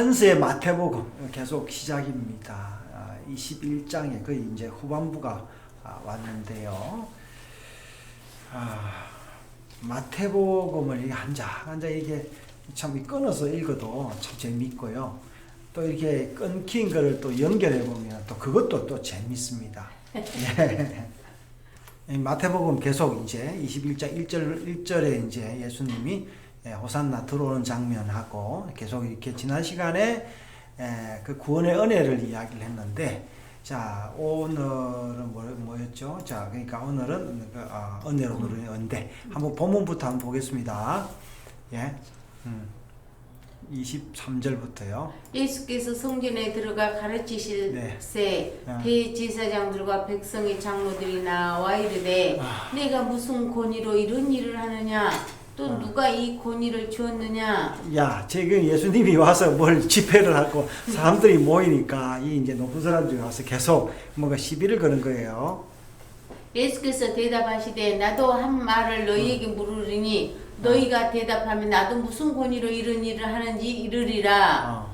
한스의 마태복음 계속 시작입니다. 21장에 거의 이제 후반부가 왔는데요. 마태복음을 한 장 이게 참 끊어서 읽어도 참 재밌고요. 또 이렇게 끊긴 거를 또 연결해 보면 또 그것도 또 재밌습니다. 예. 마태복음 계속 이제 21장 1절에 이제 예수님이 호산나 들어오는 장면하고 계속 이렇게 지난 시간에 그 구원의 은혜를 이야기를 했는데, 자 오늘은 뭐였죠? 자 그러니까 오늘은 은혜로 누리는 은혜. 한번 본문부터 한번 보겠습니다. 예. 23절부터요. 예수께서 성전에 들어가 가르치실새 대제사장들과 백성의 장로들이 나와 이르되 내가 무슨 권위로 이런 일을 하느냐, 또 누가 이 권위를 주었느냐. 야, 지금 예수님이 와서 뭘 집회를 하고 사람들이 모이니까 이 이제 높은 사람들이 와서 계속 뭔가 시비를 거는 거예요. 예수께서 대답하시되 나도 한 말을 너희에게 물으리니 너희가 대답하면 나도 무슨 권위로 이런 일을 하는지 이르리라.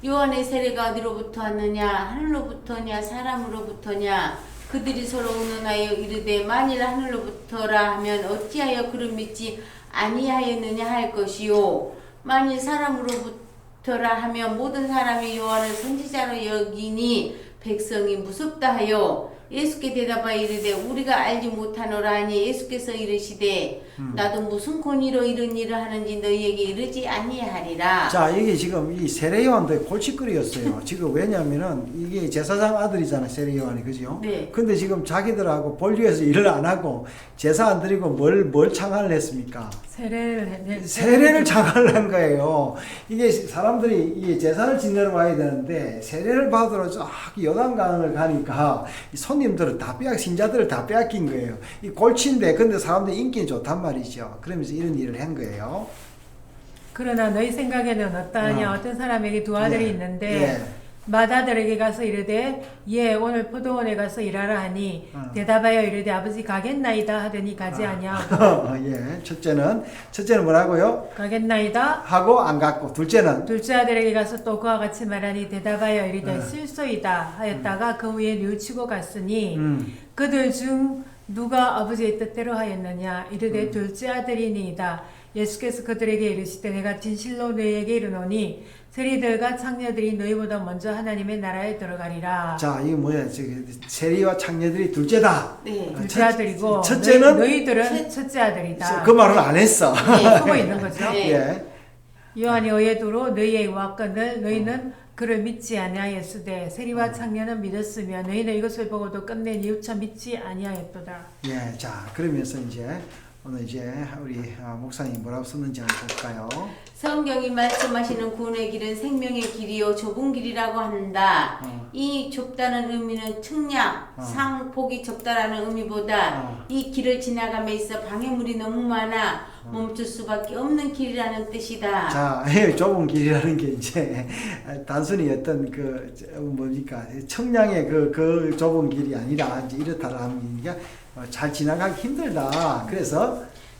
요한의 세례가 어디로부터 왔느냐, 하늘로부터냐 사람으로부터냐. 그들이 서로 의논하여 이르되 만일 하늘로부터라 하면 어찌하여 그를 믿지 아니하였느냐 할 것이요, 만일 사람으로부터라 하면 모든 사람이 요한을 선지자로 여기니 백성이 무섭다 하여 예수께 대답하여 이르되 우리가 알지 못하노라 하니 예수께서 이르시되 나도 무슨 권위로 이런 일을 하는지 너희에게 이르지 아니하리라. 자, 이게 지금 이 세례 요한도 골칫거리였어요. 지금 왜냐면은 이게 제사장 아들이잖아요, 세례 요한이, 그죠? 네. 근데 지금 자기들하고 본류에서 일을 안 하고 제사 안 드리고 뭘 창할을 했습니까? 세례를 창할을 한 거예요. 이게 사람들이 이 제사를 지내러 와야 되는데 세례를 받으러 쫙 요단강을 가니까 손님들을 다 신자들을 다 빼앗긴 거예요. 이 골치인데 근데 사람들이 인기는 좋단 말이죠. 그러면서 이런 일을 한 거예요. 그러나 너희 생각에는 어떠하냐? 어떤 사람에게 두 아들이 있는데 맏아들에게 가서 이르되 오늘 포도원에 가서 일하라 하니 대답하여 이르되 아버지 가겠나이다 하더니 가지 아니하고 첫째는 뭐라고요? 가겠나이다 하고 안 갔고, 둘째 아들에게 가서 또 그와 같이 말하니 대답하여 이르되 실소이다 하였다가 그 후에 뉘우치고 갔으니 그들 중 누가 아버지의 뜻대로 하였느냐? 이르되 둘째 아들이니이다. 예수께서 그들에게 이르시되 내가 진실로 너희에게 이르노니 세리들과 창녀들이 너희보다 먼저 하나님의 나라에 들어가리라. 자, 이게 뭐야? 세리와 창녀들이 둘째다. 네. 둘째 아들이고 첫째는 너희들은 첫째 아들이다. 그 말은 안 했어. 하고 있는 거죠. 네. 요한이 어예두로 너희의 와건을 너희는 그를 믿지 아니하였으되 세리와 창녀는 믿었으며 너희는 이것을 보고도 끝내 뉘우쳐 믿지 아니하였도다. 예, 자 그러면서 오늘 우리 목사님 뭐라고 썼는지 한번 볼까요? 성경이 말씀하시는 구원의 길은 생명의 길이요 좁은 길이라고 한다. 이 좁다는 의미는 측량, 상, 폭이 좁다라는 의미보다 이 길을 지나감에 있어 방해물이 너무 많아 멈출 수밖에 없는 길이라는 뜻이다. 자, 좁은 길이라는 게 이제 단순히 어떤 청량의 그 좁은 길이 아니라 이제 이렇다라는 게 잘 지나가기 힘들다.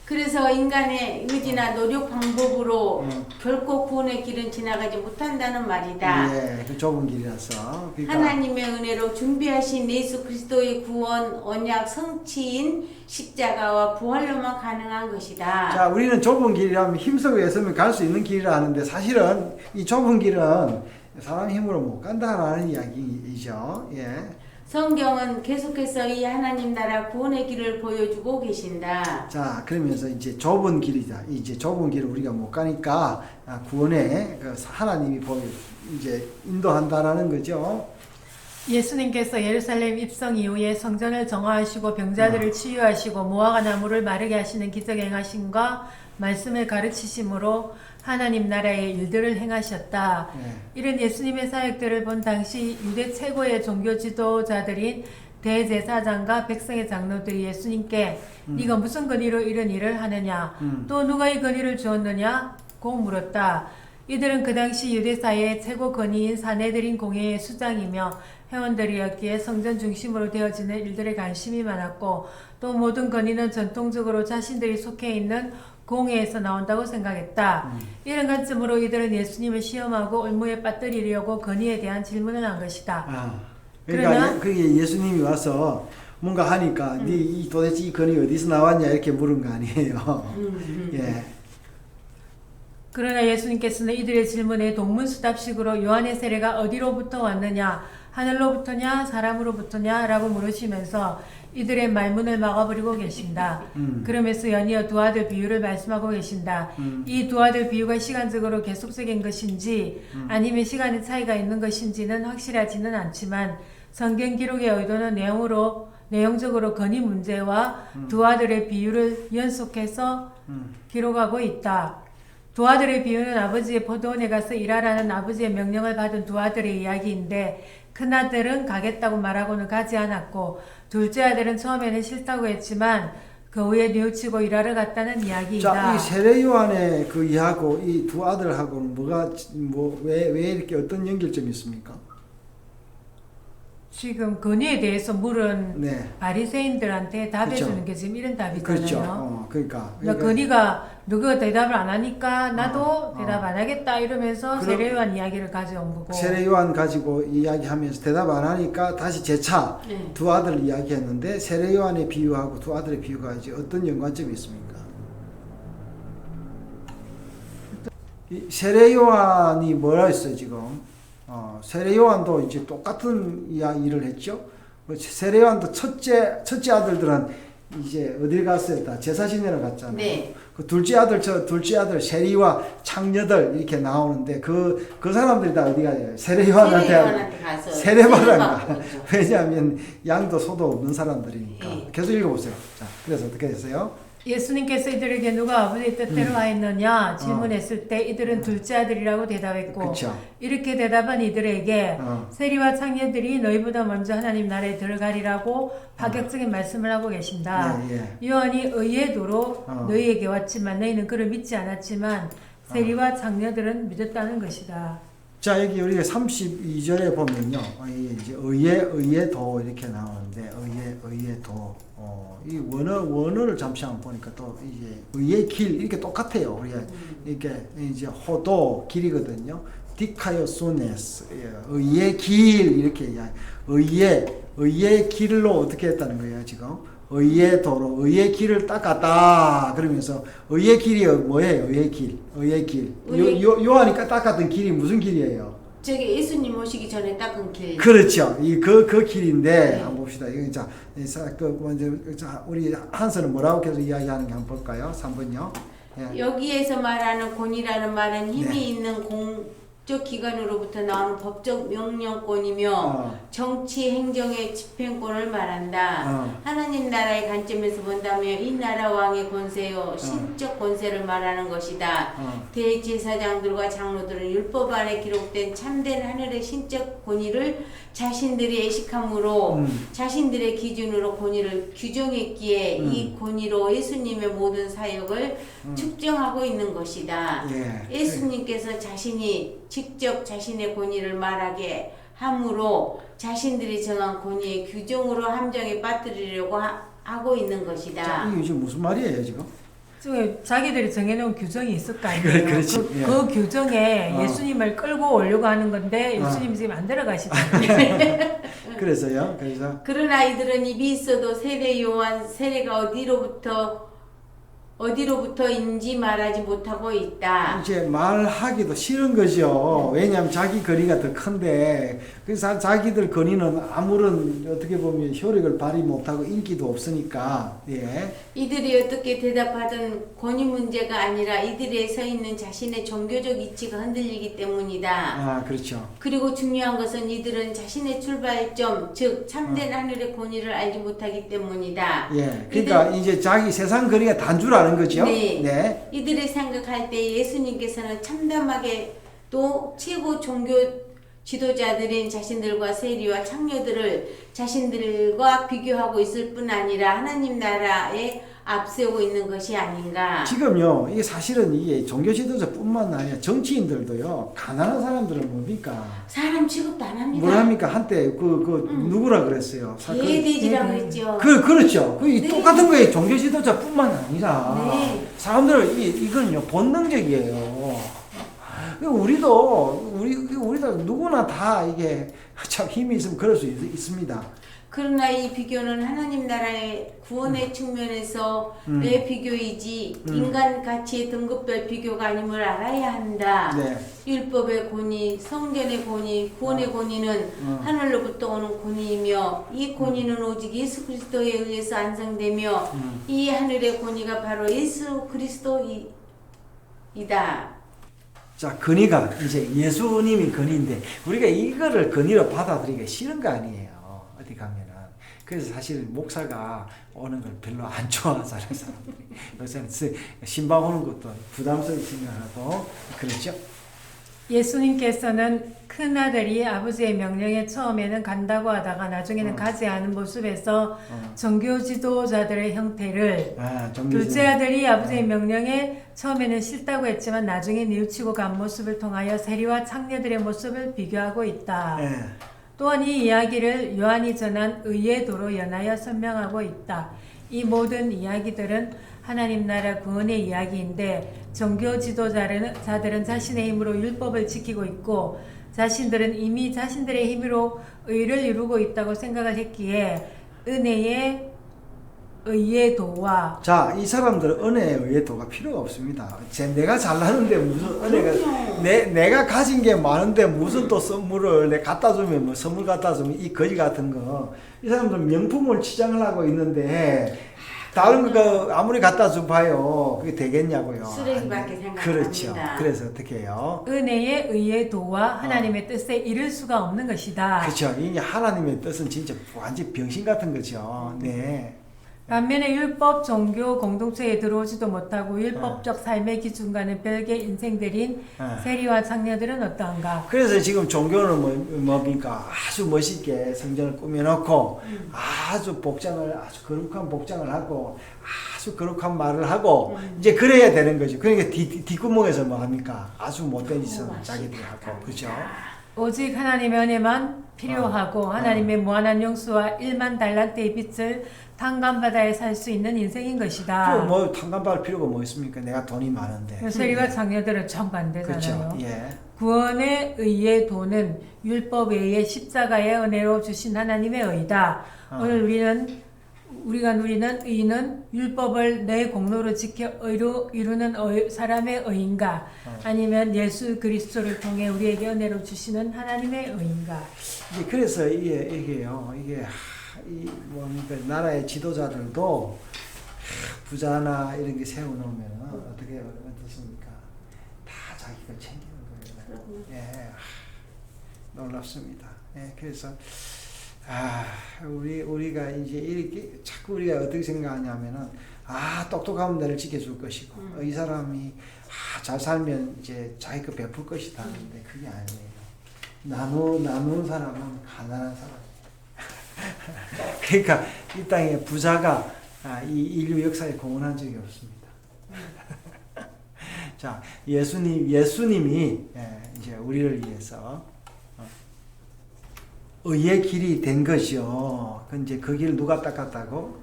그래서 인간의 의지나 노력 방법으로 결코 구원의 길은 지나가지 못한다는 말이다. 예, 그 좁은 길이라서. 그러니까 하나님의 은혜로 준비하신 예수 그리스도의 구원, 언약, 성취인 십자가와 부활로만 가능한 것이다. 자, 우리는 좁은 길이라면 힘쓰고 애쓰면 갈 수 있는 길이라 하는데 사실은 이 좁은 길은 사람 힘으로 못 간다라는 이야기이죠. 예. 성경은 계속해서 이 하나님 나라 구원의 길을 보여주고 계신다. 자, 그러면서 이제 좁은 길이다. 이제 좁은 길을 우리가 못 가니까 구원에 하나님이 이제 인도한다라는 거죠. 예수님께서 예루살렘 입성 이후에 성전을 정화하시고 병자들을 치유하시고 무화과 나무를 마르게 하시는 기적 행하심과 말씀을 가르치심으로 하나님 나라의 일들을 행하셨다. 이런 예수님의 사역들을 본 당시 유대 최고의 종교 지도자들인 대제사장과 백성의 장로들이 예수님께 네가 무슨 권위로 이런 일을 하느냐, 또 누가 이 권위를 주었느냐 고 물었다. 이들은 그 당시 유대사의 최고 권위인 사내들인 공회의 수장이며 회원들이었기에 성전 중심으로 되어지는 일들에 관심이 많았고 또 모든 권위는 전통적으로 자신들이 속해 있는 공회에서 나온다고 생각했다. 이런 관점으로 이들은 예수님을 시험하고 올무에 빠뜨리려고 건의에 대한 질문을 한 것이다. 그러니까 그러나 그게 예수님이 와서 뭔가 하니까 네 도대체 이 건이 어디서 나왔냐 이렇게 물은 거 아니에요. 예. 그러나 예수님께서는 이들의 질문에 동문수답식으로 요한의 세례가 어디로부터 왔느냐, 하늘로부터냐, 사람으로부터냐 라고 물으시면서 이들의 말문을 막아버리고 계신다. 그러면서 연이어 두 아들 비유를 말씀하고 계신다. 이 두 아들 비유가 시간적으로 계속적인 것인지 아니면 시간의 차이가 있는 것인지는 확실하지는 않지만 성경 기록의 의도는 내용적으로 건의 문제와 두 아들의 비유를 연속해서 기록하고 있다. 두 아들의 비유는 아버지의 포도원에 가서 일하라는 아버지의 명령을 받은 두 아들의 이야기인데 큰아들은 가겠다고 말하고는 가지 않았고 둘째 아들은 처음에는 싫다고 했지만 그 후에 뉘우치고 일하러 갔다는 이야기이다. 자, 이 세례 요한의 그 이하고 이 두 아들하고는 왜 이렇게 어떤 연결점이 있습니까? 지금 건의에 대해서 물은 네. 바리새인들한테 답해주는 게 지금 이런 답이잖아요. 그렇죠. 그러니까 건의가 누가 대답을 안 하니까 나도 대답 안 하겠다 이러면서 세례요한 이야기를 가져온 거고. 세례 요한 가지고 이야기하면서 대답 안 하니까 다시 재차 두 아들 이야기했는데 세례 요한의 비유하고 두 아들의 비유가 이제 어떤 연관점이 있습니까? 이 세례 요한이 뭐라 했어요 지금? 세례 요한도 이제 똑같은 이야기를 했죠. 세례 요한도 첫째 아들들은 이제 어딜 갔어요? 다 제사 지내러 갔잖아요. 네. 그 둘째 아들 세리와 창녀들 이렇게 나오는데 그 사람들이 다 어디 가요? 세례 요한한테 가서 세례받은 가. 왜냐하면 양도 소도 없는 사람들이니까. 네. 계속 읽어보세요. 자, 그래서 어떻게 됐어요? 예수님께서 이들에게 누가 아버지의 뜻대로 하였느냐 질문했을 때 이들은 둘째 아들이라고 대답했고 그쵸. 이렇게 대답한 이들에게 세리와 창녀들이 너희보다 먼저 하나님 나라에 들어가리라고 파격적인 말씀을 하고 계신다. 요한이 의의 도로 너희에게 왔지만 너희는 그를 믿지 않았지만 세리와 창녀들은 믿었다는 것이다. 자, 여기 우리가 32절에 보면요. 이제 의의 도 이렇게 나오는데 의의 도. 이 원어를 잠시 한번 보니까 또 이제 의의 길 이렇게 똑같아요. 우리가 이렇게 이제 호도 길이거든요. 디카요소네스 의의 길 이렇게 의의 길로 어떻게 했다는 거예요 지금? 의의 도로 의의 길을 닦았다 그러면서 의의 길이 뭐예요? 의의 길 요한이 닦았던 길이 무슨 길이에요? 저기 예수님 오시기 전에 닦은 길. 그렇죠. 그 길인데 한번 봅시다. 이거 먼저 우리 한서는 뭐라고 계속 이야기하는 게 한번 볼까요? 3번요. 예. 여기에서 말하는 권위라는 말은 힘이 있는 공적 기관으로부터 나오는 법적 명령권이며 정치 행정의 집행권을 말한다. 하나님 나라의 관점에서 본다면 이 나라 왕의 권세요 신적 권세를 말하는 것이다. 대제사장들과 장로들은 율법 안에 기록된 참된 하늘의 신적 권위를 자신들이 애식함으로 자신들의 기준으로 권위를 규정했기에 이 권위로 예수님의 모든 사역을 측정하고 있는 것이다. 예수님께서 자신이 직접 자신의 권위를 말하게 함으로 자신들이 정한 권위의 규정으로 함정에 빠뜨리려고 하고 있는 것이다. 자, 이게 지금 무슨 말이에요 지금? 자기들이 정해놓은 규정이 있을 거 아니에요. 그 규정에 예수님을 끌고 오려고 하는 건데 예수님이 지금 안 들어가시잖아요. 그래서요. 그러나 이들은 입이 있어도 세례 요한 세례가 어디로부터인지 말하지 못하고 있다. 이제 말하기도 싫은 거죠. 왜냐하면 자기 거리가 더 큰데 그래서 자기들 거리는 아무런 어떻게 보면 효력을 발휘 못하고 인기도 없으니까. 이들이 어떻게 대답하든 권위 문제가 아니라 이들에 서 있는 자신의 종교적 이치가 흔들리기 때문이다. 그렇죠. 그리고 중요한 것은 이들은 자신의 출발점, 즉 참된 하늘의 권위를 알지 못하기 때문이다. 그러니까 이제 자기 세상 거리가 단 줄 아는 거죠. 네. 이들이 생각할 때 예수님께서는 참담하게 또 최고 종교 지도자들인 자신들과 세리와 창녀들을 자신들과 비교하고 있을 뿐 아니라 하나님 나라의 앞세우고 있는 것이 아닌가. 지금요, 이게 사실은 이게 종교 지도자뿐만 아니라 정치인들도요, 가난한 사람들은 뭡니까? 사람 취급도 안 합니다. 뭘 합니까? 한때 누구라 그랬어요? 개돼지라고 했죠. 그렇죠. 네. 똑같은 거예요. 종교 지도자뿐만 아니라 네. 사람들은 이건요 본능적이에요. 우리도 누구나 다 이게 참 힘이 있으면 그럴 수 있습니다. 그러나 이 비교는 하나님 나라의 구원의 측면에서 내 비교이지 인간 가치의 등급별 비교가 아님을 알아야 한다. 네. 율법의 권위, 성전의 권위, 구원의 권위는 하늘로부터 오는 권위이며 이 권위는 오직 예수 그리스도에 의해서 안성되며 이 하늘의 권위가 바로 예수 그리스도이다. 자, 건의가 이제 예수님이 건의인데 우리가 이거를 건의로 받아들이기가 싫은 거 아니에요. 어디 가면은. 그래서 사실 목사가 오는 걸 별로 안 좋아하잖아요, 사람들이. 요새는 신방 오는 것도 부담스럽게 생각하고 그렇죠. 예수님께서는 큰아들이 아버지의 명령에 처음에는 간다고 하다가 나중에는 가지 않은 모습에서 종교 지도자들의 형태를 둘째 아들이 아버지의 명령에 처음에는 싫다고 했지만 나중에 뉘우치고 간 모습을 통하여 세리와 창녀들의 모습을 비교하고 있다. 네. 또한 이 이야기를 요한이 전한 의의 도로 연하여 설명하고 있다. 이 모든 이야기들은 하나님 나라 구원의 이야기인데 종교 지도자들은 자신의 힘으로 율법을 지키고 있고 자신들은 이미 자신들의 힘으로 의를 이루고 있다고 생각을 했기에 은혜의 의의 도와 자, 이 사람들은 은혜의 의의 도가 필요가 없습니다. 내가 잘나는데 무슨 은혜가 내가 가진 게 많은데 무슨 또 선물을 내 갖다 주면 뭐 선물 갖다 주면 이 거지 같은 거 이 사람들은 명품을 치장을 하고 있는데 다른 거 아무리 갖다 줘봐요 그게 되겠냐고요. 쓰레기밖에 생각 안 그렇죠. 합니다. 그래서 어떻게 해요? 은혜의 의의 도와 하나님의 뜻에 이를 수가 없는 것이다. 그렇죠. 이 하나님의 뜻은 진짜 완전 병신 같은 거죠. 네. 반면에 율법 종교 공동체에 들어오지도 못하고 율법적 삶의 기준과는 별개의 인생들인 세리와 창녀들은 어떠한가? 그래서 지금 종교는 뭡니까? 아주 멋있게 성전을 꾸며놓고 아주 아주 거룩한 복장을 하고 아주 거룩한 말을 하고 이제 그래야 되는 거죠. 그러니까 뒷구멍에서 뭐 합니까? 아주 못된 짓을 자기들이 하고 그렇죠? 오직 하나님의 은혜만 필요하고 하나님의 무한한 용서와 1만 달란트의 빚을 탕감받아야 살 수 있는 인생인 것이다. 뭐 탕감받을 필요가 뭐 있습니까? 내가 돈이 많은데. 세리와 창녀들은 정반대잖아요. 그렇죠. 예. 구원의 의의 도는 율법 외에 십자가의 은혜로 주신 하나님의 의다. 오늘 우리가 누리는 의는 율법을 내 공로로 지켜 이루는 사람의 의인가 아니면 예수 그리스도를 통해 우리에게 은혜로 주시는 하나님의 의인가. 그래서 이게요. 뭡니까 나라의 지도자들도 부자나 이런 게 세워놓으면 어떻게 어떻습니까? 다 자기가 챙기는 거예요. 예, 놀랍습니다. 예, 그래서 우리가 이제 이렇게 자꾸 우리가 어떻게 생각하냐면은 똑똑하면 나를 지켜줄 것이고 이 사람이 잘 살면 이제 자기 거 베풀 것이다 하는데 그게 아니에요. 나누는 사람은 가난한 사람. 그러니까 이 땅에 부자가 이 인류 역사에 공헌한 적이 없습니다. 자, 예수님이 이제 우리를 위해서 의의 길이 된 것이요. 이제 그 길 누가 닦았다고?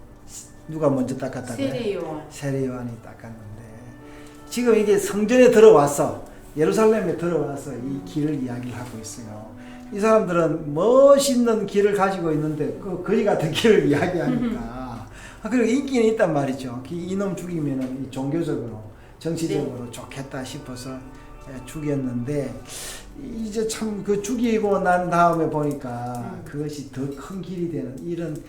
누가 먼저 닦았다고요? 세례 요한이 닦았는데 지금 이게 성전에 들어와서 예루살렘에 들어와서 이 길을 이야기를 하고 있어요. 이 사람들은 멋있는 길을 가지고 있는데 그 거지 같은 길을 이야기하니까 그리고 인기는 있단 말이죠. 이놈 죽이면은 종교적으로 정치적으로 좋겠다 싶어서 죽였는데 이제 참 그 죽이고 난 다음에 보니까 그것이 더 큰 길이 되는 이런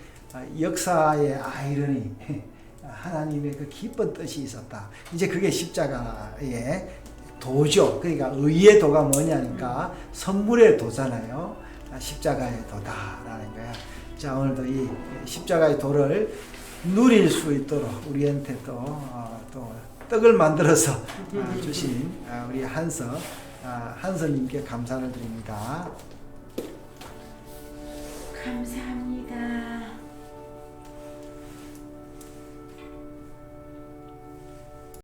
역사의 아이러니 하나님의 그 기쁜 뜻이 있었다. 이제 그게 십자가의 도죠. 그러니까 의의 도가 뭐냐니까 선물의 도잖아요. 십자가의 도다라는 거야. 자, 오늘도 이 십자가의 도를 누릴 수 있도록 우리한테 또 떡을 만들어서 주신 우리 한서님께 감사를 드립니다. 감사합니다.